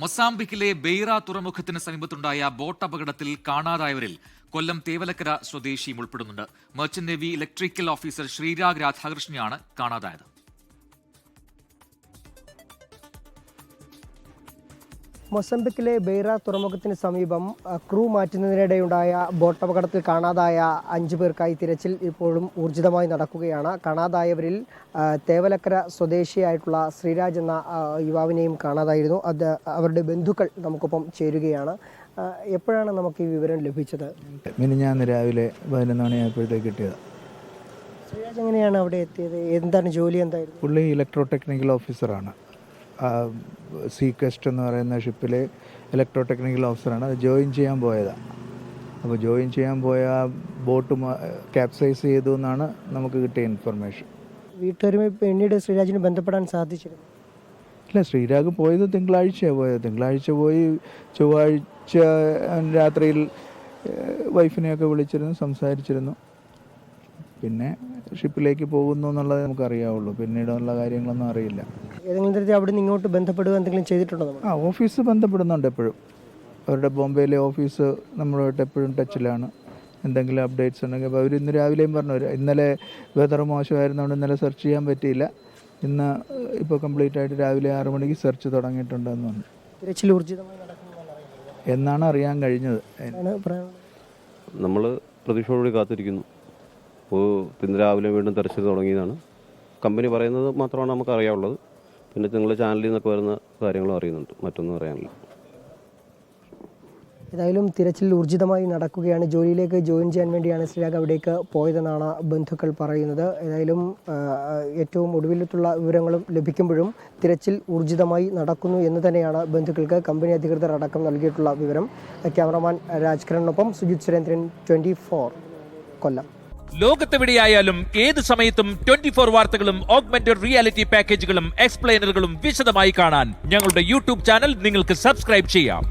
മൊസാംബിക്കിലെ ബെയ്റ തുറമുഖത്തിന് സമീപത്തുണ്ടായ boat അപകടത്തിൽ കാണാതായവരിൽ കൊല്ലം തേവലക്കര സ്വദേശിയും ഉൾപ്പെടുന്നുണ്ട്. Merchant navy electrical officer Sreerag രാധാകൃഷ്ണനെയാണ് കാണാതായത്. മൊസാംബിക്കിലെ ബെയ്റ തുറമുഖത്തിന് സമീപം ക്രൂ മാറ്റുന്നതിനിടെയുണ്ടായ ബോട്ട് അപകടത്തിൽ കാണാതായ 5 പേർക്കായി തിരച്ചിൽ ഇപ്പോഴും ഊർജിതമായി നടക്കുകയാണ്. കാണാതായവരിൽ തേവലക്കര സ്വദേശിയായിട്ടുള്ള ശ്രീരാജ് എന്ന യുവാവിനെയും കാണാതായിരുന്നു. അവരുടെ ബന്ധുക്കൾ നമുക്കൊപ്പം ചേരുകയാണ്. എപ്പോഴാണ് നമുക്ക് ഈ വിവരം ലഭിച്ചത്? മിനിഞ്ഞാന്ന് രാവിലെ 11 മണിയായപ്പോഴത്തേക്ക് കിട്ടിയത്. ശ്രീരാജ് എങ്ങനെയാണ് അവിടെ എത്തിയത്? എന്താണ് ജോലി? എന്തായിരുന്നു? പുള്ളി ഇലക്ട്രോ ടെക്നിക്കൽ ഓഫീസറാണ്. സീ ക്വസ്റ്റ് എന്ന് പറയുന്ന ഷിപ്പിലെ ഇലക്ട്രോ ടെക്നിക്കൽ ഓഫീസറാണ്. അത് ജോയിൻ ചെയ്യാൻ പോയതാണ്. അപ്പോൾ ജോയിൻ ചെയ്യാൻ പോയ ബോട്ട് ക്യാപ്സൈസ് ചെയ്തു എന്നാണ് നമുക്ക് കിട്ടിയ ഇൻഫർമേഷൻ. വീട്ടുകാരുമായി പിന്നീട് ശ്രീരാജിന് ബന്ധപ്പെടാൻ സാധിച്ചിരുന്നു? ഇല്ല, ശ്രീരാഗ് പോയത് തിങ്കളാഴ്ചയാണ് പോയത്. തിങ്കളാഴ്ച പോയി ചൊവ്വാഴ്ച രാത്രിയിൽ വൈഫിനെയൊക്കെ വിളിച്ചിരുന്നു, സംസാരിച്ചിരുന്നു. പിന്നെ ഷിപ്പിലേക്ക് പോകുന്നു എന്നുള്ളത് നമുക്കറിയാവുള്ളൂ. പിന്നീടുള്ള കാര്യങ്ങളൊന്നും അറിയില്ല. ഏതെങ്കിലും തരത്തിൽ അവിടെ നിന്ന് ഇങ്ങോട്ട് ബന്ധപ്പെടുക എന്തെങ്കിലും ചെയ്തിട്ടുണ്ടോ? ഓഫീസ് ബന്ധപ്പെടുന്നുണ്ട് എപ്പോഴും. അവരുടെ ബോംബെയിലെ ഓഫീസ് നമ്മളുമായിട്ട് എപ്പോഴും ടച്ചിലാണ്. എന്തെങ്കിലും അപ്ഡേറ്റ്സ് ഉണ്ടെങ്കിൽ അപ്പോൾ അവർ ഇന്ന് രാവിലെയും പറഞ്ഞു. ഇന്നലെ വെതർ മോശമായിരുന്നുകൊണ്ട് ഇന്നലെ സെർച്ച് ചെയ്യാൻ പറ്റിയില്ല. ഇന്ന് ഇപ്പോൾ കംപ്ലീറ്റ് ആയിട്ട് രാവിലെ 6 മണിക്ക് സെർച്ച് തുടങ്ങിയിട്ടുണ്ടെന്ന് പറഞ്ഞു. തിരച്ചിൽ ഊർജിതമായി എന്നാണ് അറിയാൻ കഴിഞ്ഞത്. നമ്മൾ പ്രതീക്ഷയോടുകൂടി കാത്തിരിക്കുന്നു. അപ്പോൾ ഇന്ന് രാവിലെ വീണ്ടും തെരച്ചിൽ തുടങ്ങിയതാണ്. കമ്പനി പറയുന്നത് മാത്രമാണ് നമുക്ക് അറിയാവുള്ളത്. പിന്നെ നിങ്ങൾ ചാനലിൽ നിന്നൊക്കെ വരുന്ന കാര്യങ്ങളും അറിയുന്നുണ്ട്, മറ്റൊന്നും അറിയാനില്ല. ഏതായാലും തിരച്ചിൽ ഊർജിതമായി നടക്കുകയാണ്. ജോലിയിലേക്ക് ജോയിൻ ചെയ്യാൻ വേണ്ടിയാണ് ശ്രീരാഗ് അവിടേക്ക് പോയതെന്നാണ് ബന്ധുക്കൾ പറയുന്നത്. ഏതായാലും ഏറ്റവും ഒടുവിലത്തുള്ള വിവരങ്ങളും ലഭിക്കുമ്പോഴും തിരച്ചിൽ ഊർജിതമായി നടക്കുന്നു എന്ന് തന്നെയാണ് ബന്ധുക്കൾക്ക് കമ്പനി അധികൃതർ അടക്കം നൽകിയിട്ടുള്ള വിവരം. ക്യാമറമാൻ രാജ്കിരണിനൊപ്പം സുജിത് സുരേന്ദ്രൻ, 24 കൊല്ലം. ലോകത്തെവിടെയായാലും ഏത് സമയത്തും 24 വാർത്തകളും ഓഗ്മെന്റഡ് റിയാലിറ്റി പാക്കേജുകളും എക്സ്പ്ലെയിനറുകളും വിശദമായി കാണാൻ ഞങ്ങളുടെ യൂട്യൂബ് ചാനൽ നിങ്ങൾക്ക് സബ്സ്ക്രൈബ് ചെയ്യാം.